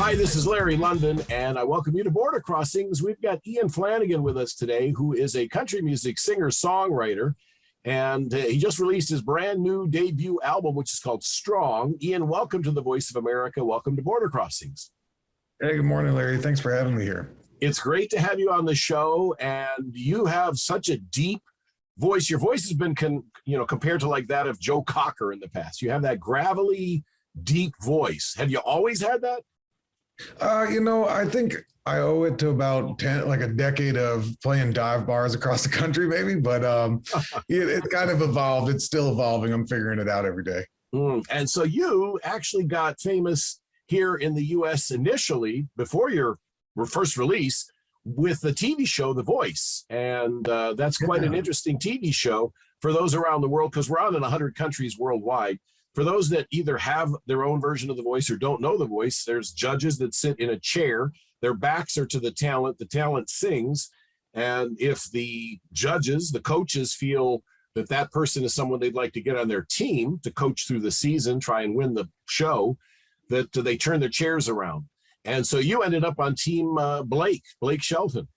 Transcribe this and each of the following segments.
Hi, this is Larry London, and I welcome you to Border Crossings. We've got Ian Flanigan with us today, who is a country music singer-songwriter, and he just released his brand new debut album, which is called Strong. Ian, welcome to the Voice of America. Welcome to Border Crossings. Hey, good morning, Larry. Thanks for having me here. It's great to have you on the show, and you have such a deep voice. Your voice has been, compared to like that of Joe Cocker in the past. You have that gravelly, deep voice. Have you always had that? I think I owe it to about a decade of playing dive bars across the country, maybe, but it kind of evolved. It's still evolving. I'm figuring it out every day. And so you actually got famous here in the U.S. initially before your first release with the TV show The Voice. And that's quite an interesting TV show for those around the world, because we're on in 100 countries worldwide. For those that either have their own version of The Voice or don't know The Voice, there's judges that sit in a chair. Their backs are to the talent sings. And if the judges, the coaches, feel that that person is someone they'd like to get on their team to coach through the season, try and win the show, that they turn their chairs around. And so you ended up on Team Blake Shelton.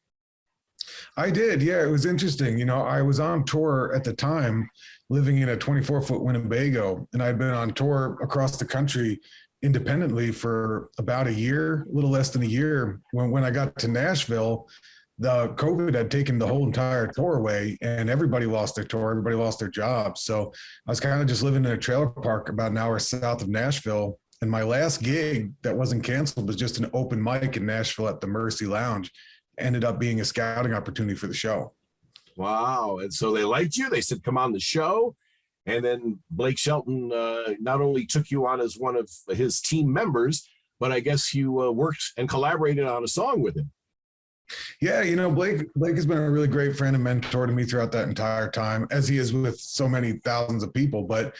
I did. Yeah, it was interesting. I was on tour at the time, living in a 24-foot Winnebago, and I'd been on tour across the country independently for about a year, a little less than a year. When I got to Nashville, the COVID had taken the whole entire tour away, and everybody lost their tour, everybody lost their jobs. So I was kind of just living in a trailer park about an hour south of Nashville. And my last gig that wasn't canceled was just an open mic in Nashville at the Mercy Lounge. Ended up being a scouting opportunity for the show. Wow. And so they liked you. They said, come on the show. And then Blake Shelton not only took you on as one of his team members, but I guess you worked and collaborated on a song with him. Yeah, Blake has been a really great friend and mentor to me throughout that entire time, as he is with so many thousands of people. But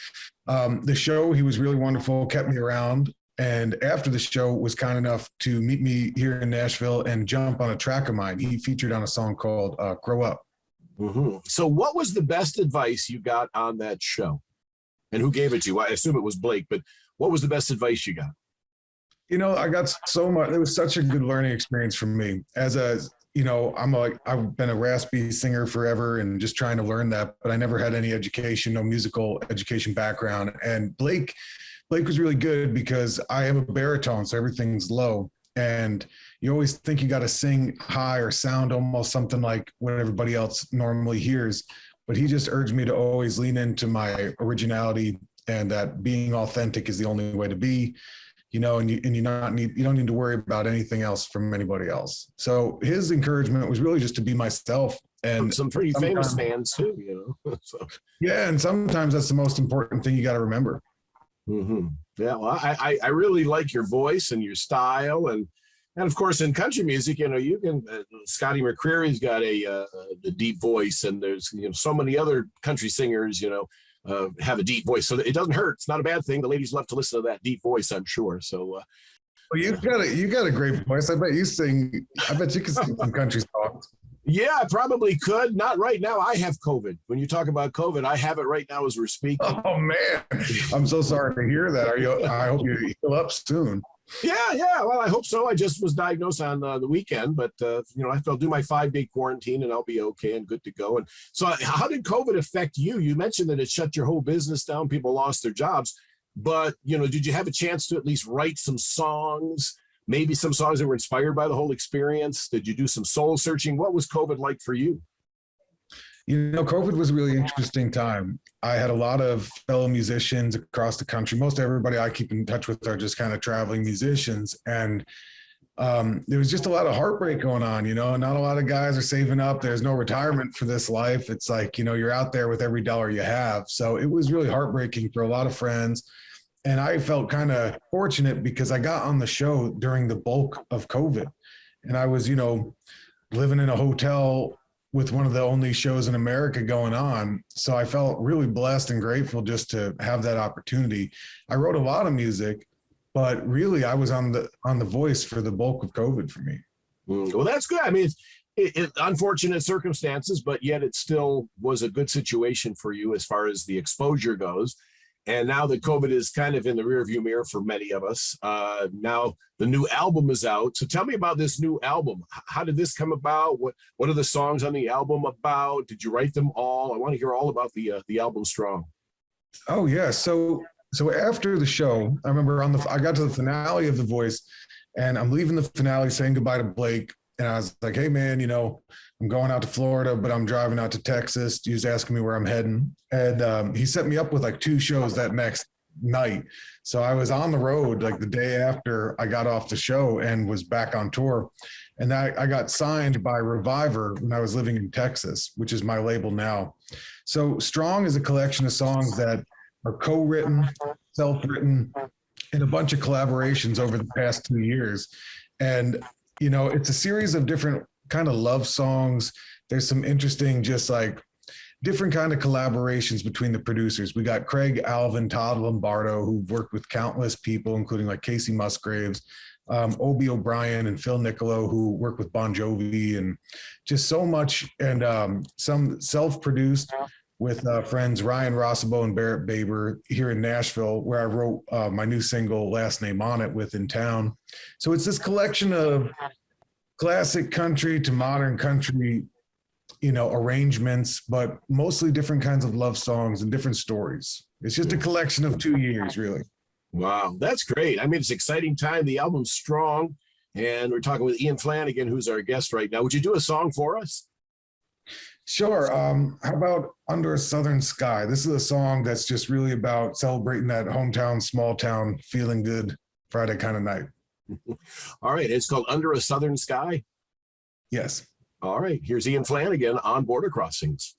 the show, he was really wonderful, kept me around. And after the show, was kind enough to meet me here in Nashville and jump on a track of mine. He featured on a song called Grow Up. Mm-hmm. So what was the best advice you got on that show? And who gave it to you? I assume it was Blake, but what was the best advice you got? I got so much. It was such a good learning experience for me. I've been a raspy singer forever and just trying to learn that, but I never had any education, no musical education background. And Blake was really good because I am a baritone, so everything's low. And you always think you got to sing high or sound almost something like what everybody else normally hears. But he just urged me to always lean into my originality and that being authentic is the only way to be, and you don't need to worry about anything else from anybody else. So his encouragement was really just to be myself. And some pretty famous fans too, So. Yeah, and sometimes that's the most important thing you got to remember. Mm-hmm. Yeah, well, I really like your voice and your style, and of course in country music, you can. Scotty McCreery's got a deep voice, and there's so many other country singers have a deep voice, so it doesn't hurt. It's not a bad thing. The ladies love to listen to that deep voice, I'm sure. So, well, you got a great voice. I bet you can sing some country songs. Yeah, I probably could. Not right now. I have COVID. When you talk about COVID, I have it right now as we're speaking. Oh, man. I'm so sorry to hear that. I hope you heal up soon. Yeah. Well, I hope so. I just was diagnosed on the weekend, but, I'll do my 5-day quarantine and I'll be okay and good to go. And so how did COVID affect you? You mentioned that it shut your whole business down. People lost their jobs. But, did you have a chance to at least write some songs? Maybe some songs that were inspired by the whole experience? Did you do some soul searching? What was COVID like for you? COVID was a really interesting time. I had a lot of fellow musicians across the country. Most everybody I keep in touch with are just kind of traveling musicians. And there was just a lot of heartbreak going on, not a lot of guys are saving up. There's no retirement for this life. It's like, you're out there with every dollar you have. So it was really heartbreaking for a lot of friends. And I felt kind of fortunate because I got on the show during the bulk of COVID. And I was, living in a hotel with one of the only shows in America going on. So I felt really blessed and grateful just to have that opportunity. I wrote a lot of music, but really I was on the Voice for the bulk of COVID for me. Well, that's good. I mean, it's unfortunate circumstances, but yet it still was a good situation for you as far as the exposure goes. And now that COVID is kind of in the rearview mirror for many of us, now the new album is out. So tell me about this new album. How did this come about? What are the songs on the album about? Did you write them all? I want to hear all about the album Strong. Oh yeah. So after the show, I remember I got to the finale of The Voice, and I'm leaving the finale saying goodbye to Blake. And I was like, hey man, I'm going out to Florida, but I'm driving out to Texas. He was asking me where I'm heading. And he set me up with like 2 shows that next night. So I was on the road like the day after I got off the show and was back on tour. And I got signed by Reviver when I was living in Texas, which is my label now. So Strong is a collection of songs that are co-written, self-written, and a bunch of collaborations over the past 2 years. And, it's a series of different kind of love songs. There's some interesting, just like different kind of collaborations between the producers. We got Craig Alvin, Todd Lombardo, who've worked with countless people, including like Casey Musgraves, Obie O'Brien and Phil Niccolo, who work with Bon Jovi, and just so much. And some self-produced with friends Ryan Rossabo and Barrett Baber here in Nashville, where I wrote my new single, Last Name on It, with In Town. So it's this collection of classic country to modern country, arrangements, but mostly different kinds of love songs and different stories. It's just a collection of 2 years, really. Wow, that's great. I mean, it's an exciting time. The album's Strong, and we're talking with Ian Flanigan, who's our guest right now. Would you do a song for us? Sure. How about Under a Southern Sky? This is a song that's just really about celebrating that hometown, small town, feeling good Friday kind of night. All right. It's called Under a Southern Sky. Yes. All right. Here's Ian Flanigan on Border Crossings.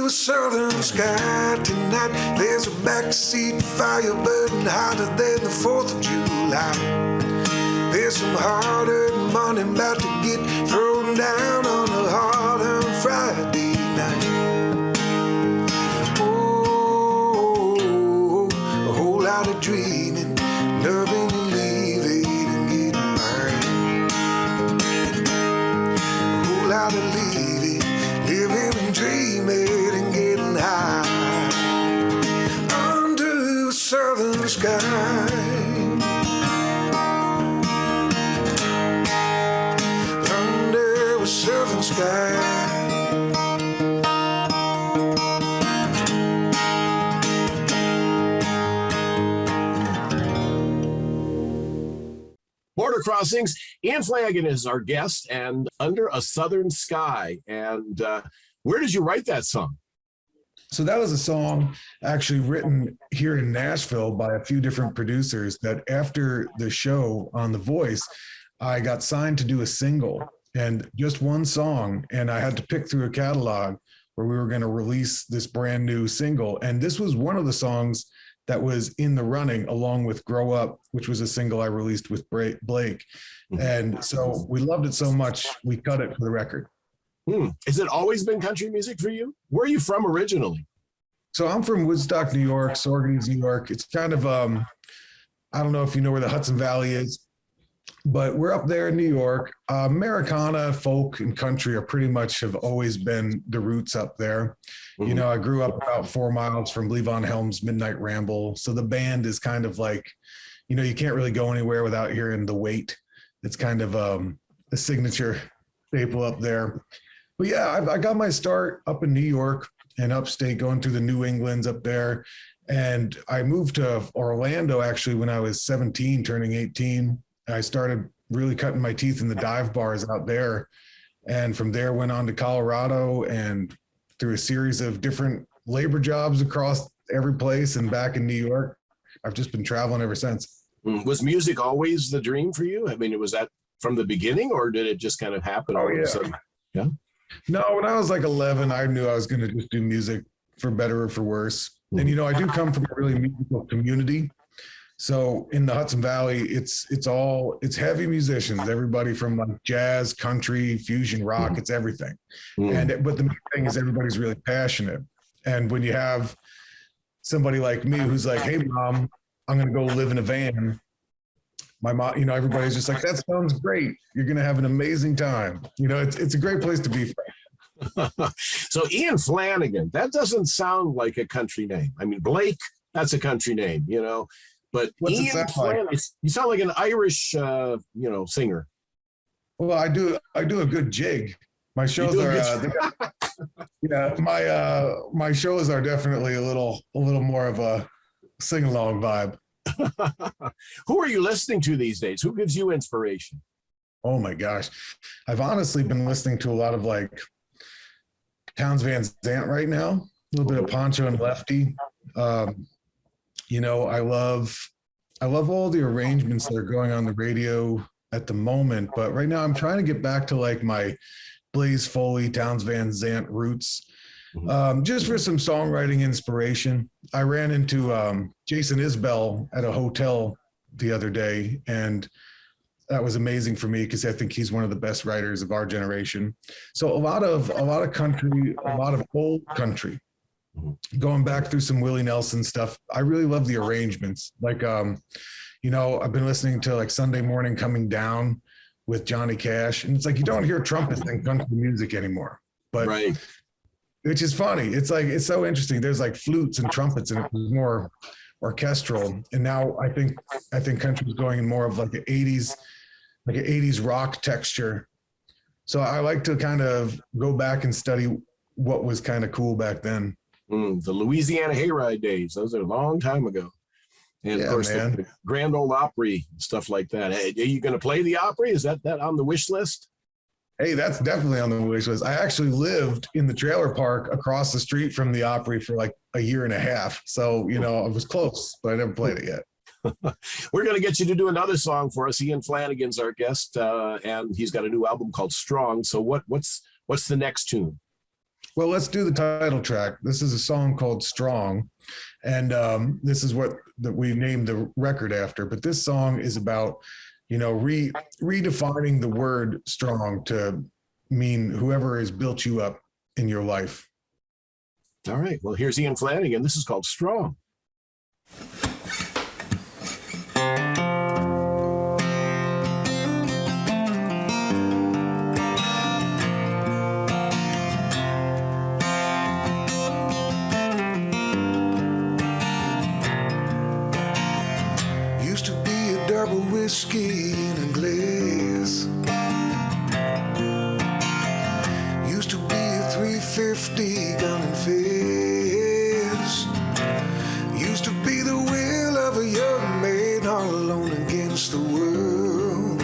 Southern sky tonight, there's a backseat fire burning hotter than the 4th of July. There's some hard-earned money about to get thrown down on a hard-earned Friday night. Oh, a whole lot of dreaming, loving and leaving and getting mine. A whole lot of leaving, living and dreaming. Under a southern sky, under a southern sky. Border Crossings. Ian Flanigan is our guest, and Under a Southern Sky. And where did you write that song? So that was a song actually written here in Nashville by a few different producers that after the show on The Voice, I got signed to do a single and just one song. And I had to pick through a catalog where we were going to release this brand new single. And this was one of the songs that was in the running along with Grow Up, which was a single I released with Blake. And so we loved it so much, we cut it for the record. Has it always been country music for you? Where are you from originally? So I'm from Woodstock, New York, Saugerties, New York. It's kind of, I don't know if you know where the Hudson Valley is, but we're up there in New York. Americana, folk, and country are pretty much have always been the roots up there. Mm-hmm. I grew up about 4 miles from Levon Helm's Midnight Ramble. So the band is kind of like, you can't really go anywhere without hearing The Weight. It's kind of a signature staple up there. But yeah, I got my start up in New York and upstate, going through the New Englands up there. And I moved to Orlando actually when I was 17, turning 18. I started really cutting my teeth in the dive bars out there. And from there went on to Colorado and through a series of different labor jobs across every place and back in New York. I've just been traveling ever since. Was music always the dream for you? I mean, was that from the beginning or did it just kind of happen all of a sudden? Yeah. No, when I was like 11, I knew I was going to just do music for better or for worse. And, I do come from a really musical community. So in the Hudson Valley, it's heavy musicians, everybody from like jazz, country, fusion, rock, it's everything. But the main thing is everybody's really passionate. And when you have somebody like me who's like, hey mom, I'm going to go live in a van. My mom, everybody's just like, that sounds great. You're going to have an amazing time. It's a great place to be. So Ian Flanigan, that doesn't sound like a country name. I mean, Blake, that's a country name, but what's Ian Flanigan, like? You sound like an Irish, singer. Well, I do a good jig. My shows are, my shows are definitely a little more of a sing-along vibe. Who are you listening to these days? Who gives you inspiration? Oh my gosh. I've honestly been listening to a lot of like Townes Van Zandt right now, a little bit of Poncho and Lefty. I love all the arrangements that are going on the radio at the moment, but right now I'm trying to get back to like my Blaze Foley, Townes Van Zandt roots. Just for some songwriting inspiration. I ran into Jason Isbell at a hotel the other day, and that was amazing for me because I think he's one of the best writers of our generation. So a lot of country, a lot of old country, going back through some Willie Nelson stuff. I really love the arrangements. Like, I've been listening to like Sunday Morning Coming Down with Johnny Cash, and it's like you don't hear trumpets in country music anymore, but right. Which is funny. It's like, it's so interesting. There's like flutes and trumpets and it was more orchestral. And now I think country is going in more of like an 80s rock texture. So I like to kind of go back and study what was kind of cool back then. The Louisiana Hayride days. Those are a long time ago. And of course, the Grand Ole Opry, stuff like that. Hey, are you going to play the Opry? Is that on the wish list? Hey, that's definitely on the wish list. I actually lived in the trailer park across the street from the Opry for like a year and a half. So, I was close, but I never played it yet. We're going to get you to do another song for us. Ian Flanigan's our guest, and he's got a new album called Strong. So what's the next tune? Well, let's do the title track. This is a song called Strong, and this is what we named the record after. But this song is about redefining the word strong to mean whoever has built you up in your life. All right. Well, here's Ian Flanigan. This is called Strong. Used to be a double whiskey in a glass. Used to be a 350 gun and fist. Used to be the will of a young man all alone against the world.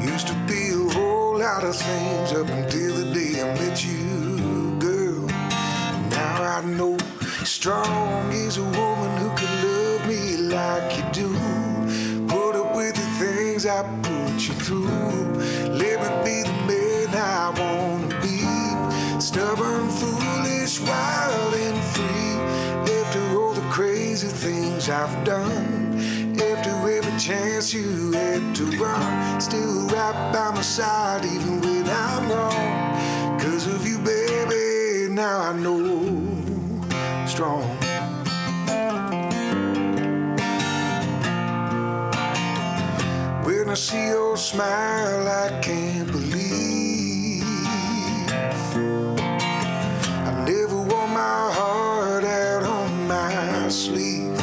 Used to be a whole lot of things up until the day I met you, girl. Now I know strong is a woman who can love me like you do. Put up with the things I put you through. Let me be the man I wanna be. Stubborn, foolish, wild and free. After all the crazy things I've done, after every chance you had to run, still right by my side even when I'm wrong. 'Cause of you, baby, now I know strong. When I see your smile, I can't believe I never wore my heart out on my sleeve.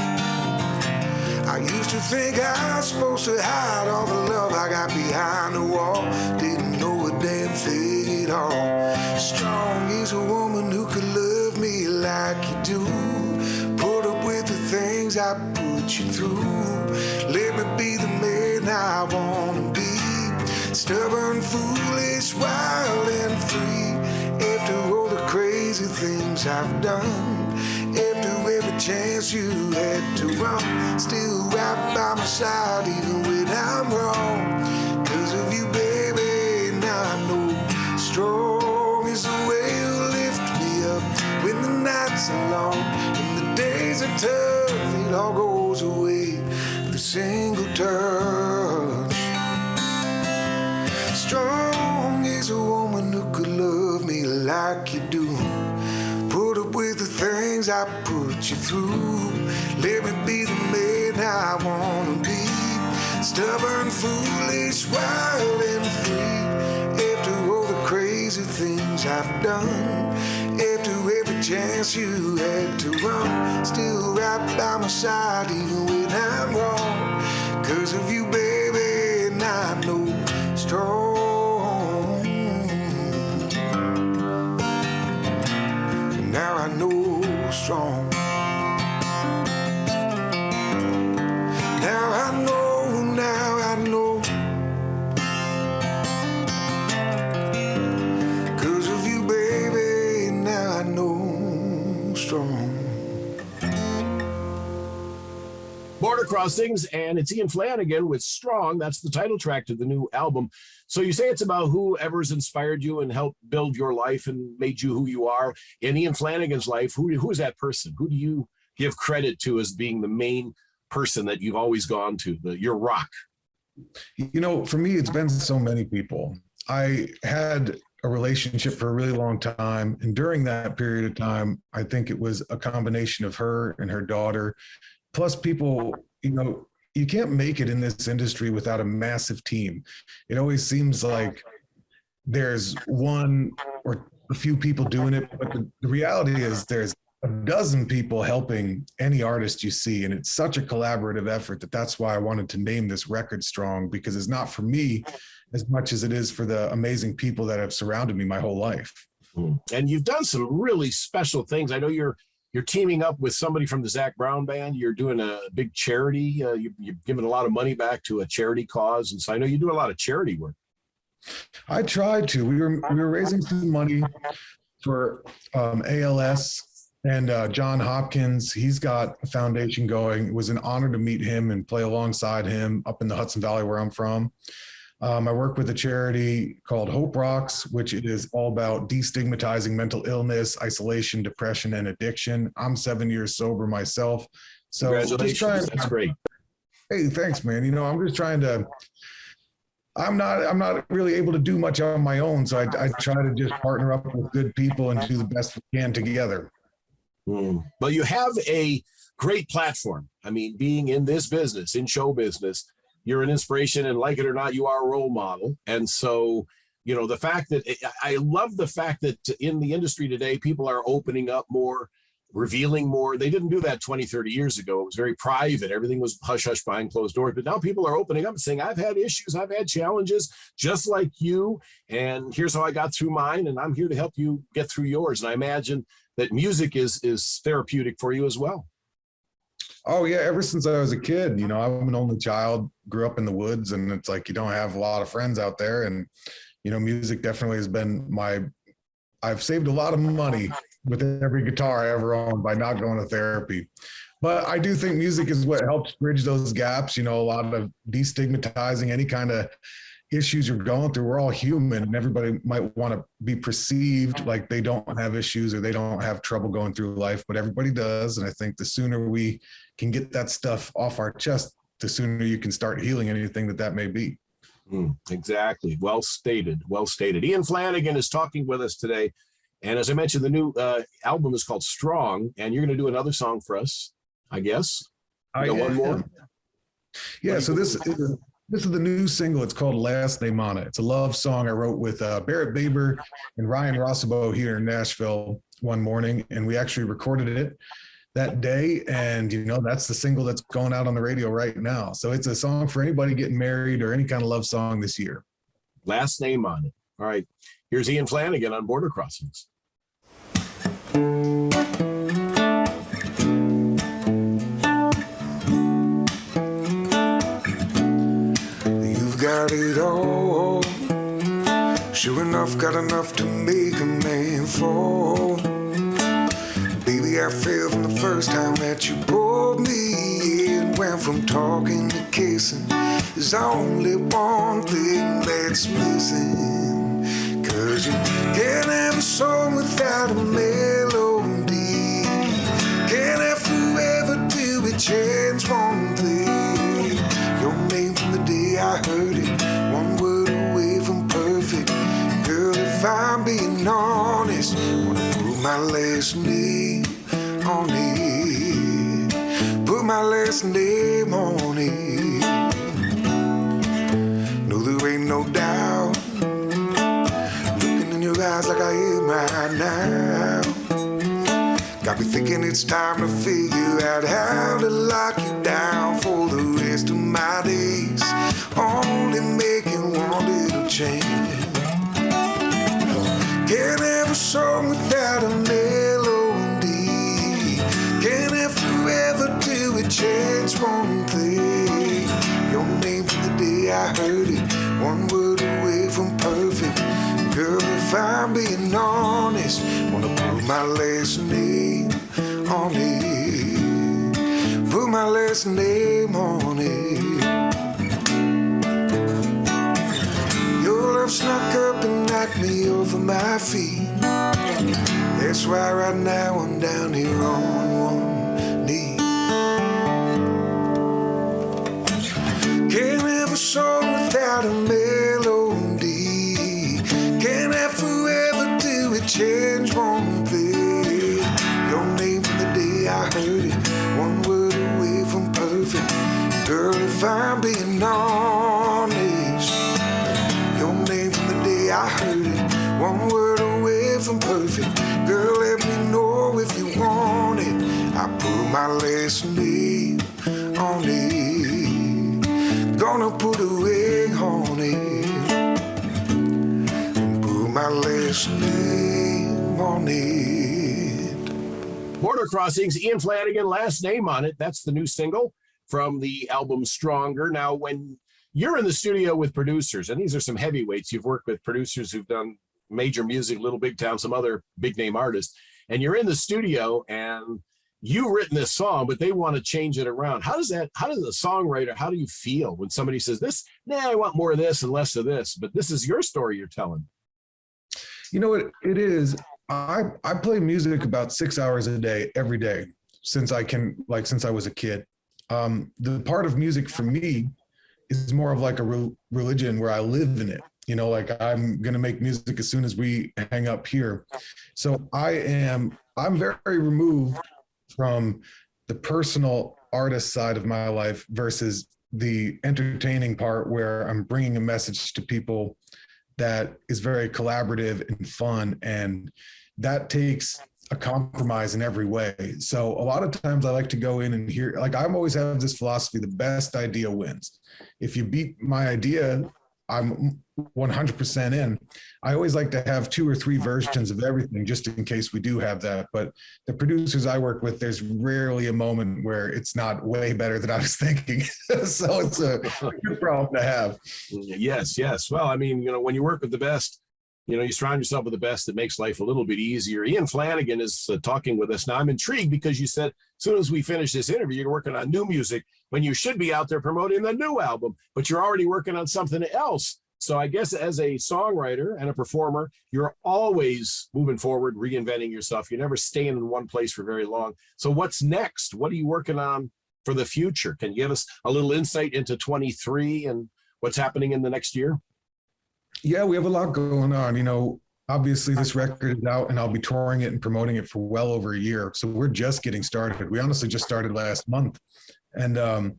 I used to think I was supposed to hide all the love I got behind the wall. Didn't know a damn thing at all. Strong is a woman who could love me like you do. Put up with the things I put you through. Let me be the man I wanna be. Stubborn, foolish, wild and free. After all the crazy things I've done, after every chance you had to run, still right by my side even when I'm wrong. 'Cause of you, baby, now I know strong is the way you lift me up when the nights are long and the days are tough. It all goes goes away with a single touch. Strong is a woman who could love me like you do. Put up with the things I put you through. Let me be the man I wanna be. Stubborn, foolish, wild and free. After all the crazy things I've done, after every chance you had to run, still right by my side even when I'm wrong. 'Cause of you, baby, and I know strong. Now I know strong. Now I know, now I know. 'Cause of you, baby, now I know strong. Border Crossings, and it's Ian Flanigan with Strong. That's the title track to the new album. So you say it's about whoever's inspired you and helped build your life and made you who you are. In Ian Flanigan's life, who is that person? Who do you give credit to as being the main person that you've always gone to, your rock? You know, for me, it's been so many people. I had a relationship for a really long time. And during that period of time, I think it was a combination of her and her daughter, plus people, you know, you can't make it in this industry without a massive team. It always seems like there's one or a few people doing it, but the reality is there's a dozen people helping any artist you see. And it's such a collaborative effort that's why I wanted to name this record Strong, because it's not for me as much as it is for the amazing people that have surrounded me my whole life. And you've done some really special things. I know you're teaming up with somebody from the Zac Brown Band. You're doing a big charity. You've given a lot of money back to a charity cause. And so I know you do a lot of charity work. I tried to. We were raising some money for ALS and John Hopkins. He's got a foundation going. It was an honor to meet him and play alongside him up in the Hudson Valley where I'm from. I work with a charity called Hope Rocks, which is all about destigmatizing mental illness, isolation, depression, and addiction. I'm 7 years sober myself. So congratulations. That's great. Hey, thanks, man. You know, I'm just trying to, I'm not really able to do much on my own. So I try to just partner up with good people and do the best we can together. Well, you have a great platform. I mean, being in this business, in show business, you're an inspiration, and like it or not, you are a role model. And so, you know, the fact that I love the fact that in the industry today, people are opening up more, revealing more. They didn't do that 20, 30 years ago. It was very private. Everything was hush hush behind closed doors. But now people are opening up and saying, I've had issues, I've had challenges just like you. And here's how I got through mine. And I'm here to help you get through yours. And I imagine that music is therapeutic for you as well. Oh yeah, ever since I was a kid, you know, I'm an only child, grew up in the woods, and it's like you don't have a lot of friends out there. And, you know, music definitely has been I've saved a lot of money with every guitar I ever owned by not going to therapy. But I do think music is what helps bridge those gaps, you know, a lot of destigmatizing any kind of issues you're going through. We're all human, and everybody might want to be perceived like they don't have issues or they don't have trouble going through life, but everybody does. And I think the sooner we can get that stuff off our chest, the sooner you can start healing anything that may be. Exactly. Well stated. Well stated. Ian Flanigan is talking with us today. And as I mentioned, the new album is called Strong, and you're going to do another song for us, I guess. One more. Yeah. So this is the new single. It's called Last Name on It. It's a love song I wrote with Barrett Baber and Ryan Rossabo here in Nashville one morning, and we actually recorded it that day. And, you know, that's the single that's going out on the radio right now. So it's a song for anybody getting married or any kind of love song this year. Last Name on It. All right. Here's Ian Flanigan on Border Crossings. You've got it all. Sure enough, got enough to make a man fall. Baby, I fell from the first time that you pulled me in. Went from talking to kissing. There's only one thing that's missing. 'Cause you can't have a song without a melody. Can't have forever till we change one my last name on it. Put my last name on it. No, there ain't no doubt. Looking in your eyes like I am right now. Got me thinking it's time to figure out how to lock you down for the rest of my days. Only making one little change. Can't have a song without a melody. Can't have forever till it change one thing. Your name from the day I heard it, one word away from perfect. Girl, if I'm being honest, wanna put my last name on it. Put my last name on it. Your love snuck up and knocked me over my feet. That's why right now I'm down here on one knee. Can't have a song without a melody. Can't have forever till it change one thing. Your name from the day I heard it, one word away from perfect. Girl, if I'm being honest, your name from the day I heard it, one word away from perfect. Girl, let me know if you want it. I put my last name on it. Gonna put a ring on it. And put my last name on it. Border Crossings, Ian Flanigan, last name on it. That's the new single from the album Stronger. Now, when you're in the studio with producers, and these are some heavyweights, you've worked with producers who've done major music, Little Big Town, some other big name artists, and you're in the studio and you've written this song, but they want to change it around. How does the songwriter, how do you feel when somebody says this, nah, I want more of this and less of this, but this is your story you're telling? You know what it is? I play music about 6 hours a day, every day, since I was a kid. The part of music for me is more of like a religion where I live in it. You know, like I'm going to make music as soon as we hang up here. So I'm very removed from the personal artist side of my life versus the entertaining part where I'm bringing a message to people that is very collaborative and fun. And that takes a compromise in every way. So a lot of times I like to go in and hear, like I'm always have this philosophy, the best idea wins. If you beat my idea, I'm 100% in. I always like to have 2 or 3 versions of everything just in case we do have that. But the producers I work with, there's rarely a moment where it's not way better than I was thinking. So it's a good problem to have. Yes, yes. Well, I mean, when you work with the best, you surround yourself with the best. It makes life a little bit easier. Ian Flanigan is talking with us now. I'm intrigued because you said as soon as we finish this interview, you're working on new music when you should be out there promoting the new album, but you're already working on something else. So I guess as a songwriter and a performer, you're always moving forward, reinventing yourself. You're never staying in one place for very long. So what's next? What are you working on for the future? Can you give us a little insight into 23 and what's happening in the next year? Yeah, we have a lot going on. Obviously this record is out and I'll be touring it and promoting it for well over a year. So we're just getting started. We honestly just started last month. And,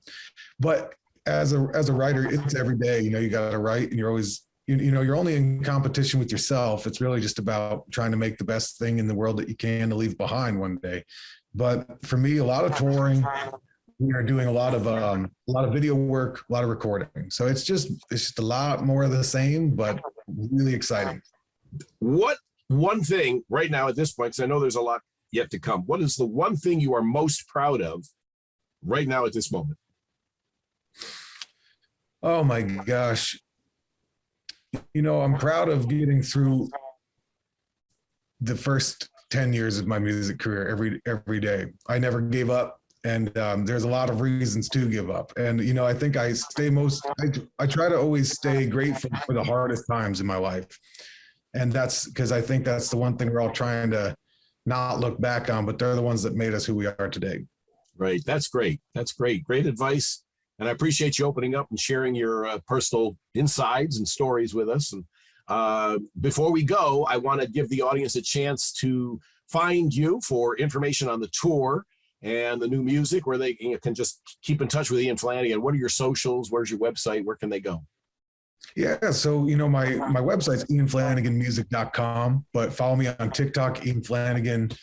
but as a writer, it's every day, you got to write and you're always, you're only in competition with yourself. It's really just about trying to make the best thing in the world that you can to leave behind one day. But for me, a lot of touring, we are doing a lot of video work, a lot of recording. So it's just a lot more of the same, but really exciting. What one thing right now at this point, because I know there's a lot yet to come, what is the one thing you are most proud of right now at this moment? Oh my gosh. I'm proud of getting through the first 10 years of my music career every day. I never gave up. And there's a lot of reasons to give up. And, I think I try to always stay grateful for the hardest times in my life. And that's because I think that's the one thing we're all trying to not look back on, but they're the ones that made us who we are today. Right. That's great. That's great. Great advice. And I appreciate you opening up and sharing your personal insides and stories with us. And before we go, I want to give the audience a chance to find you for information on the tour and the new music, where they can just keep in touch with Ian Flanigan? What are your socials? Where's your website? Where can they go? Yeah, so my website's ianflaniganmusic.com, but follow me on TikTok, Ian Flanigan,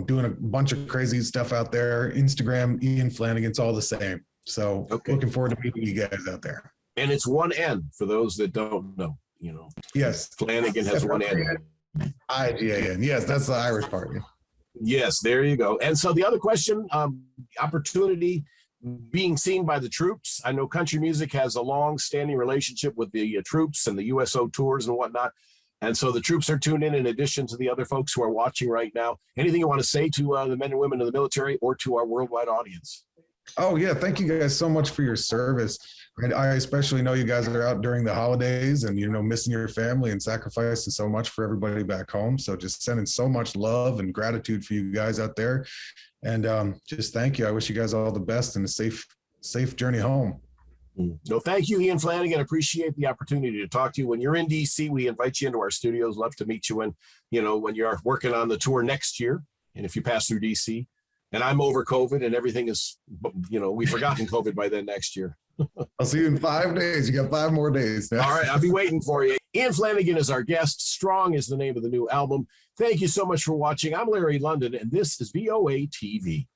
doing a bunch of crazy stuff out there. Instagram, Ian Flanigan, it's all the same. So looking forward to meeting you guys out there. And it's one N for those that don't know. Yes, Flanigan has one N. IGAN. Yes, that's the Irish part. Yes, there you go. And so the other question, opportunity being seen by the troops. I know country music has a long-standing relationship with the troops and the USO tours and whatnot. And so the troops are tuned in addition to the other folks who are watching right now. Anything you want to say to the men and women of the military or to our worldwide audience? Oh, yeah. Thank you guys so much for your service. I especially know you guys are out during the holidays and, missing your family and sacrificing so much for everybody back home. So just sending so much love and gratitude for you guys out there. And just thank you. I wish you guys all the best and a safe journey home. No, thank you, Ian Flanigan. Appreciate the opportunity to talk to you. When you're in DC, we invite you into our studios. Love to meet you when you're working on the tour next year. And if you pass through DC, and I'm over COVID and everything is, we've forgotten COVID by then next year. I'll see you in 5 days. You got 5 more days. All right. I'll be waiting for you. Ian Flanigan is our guest. Strong is the name of the new album. Thank you so much for watching. I'm Larry London, and this is VOA TV.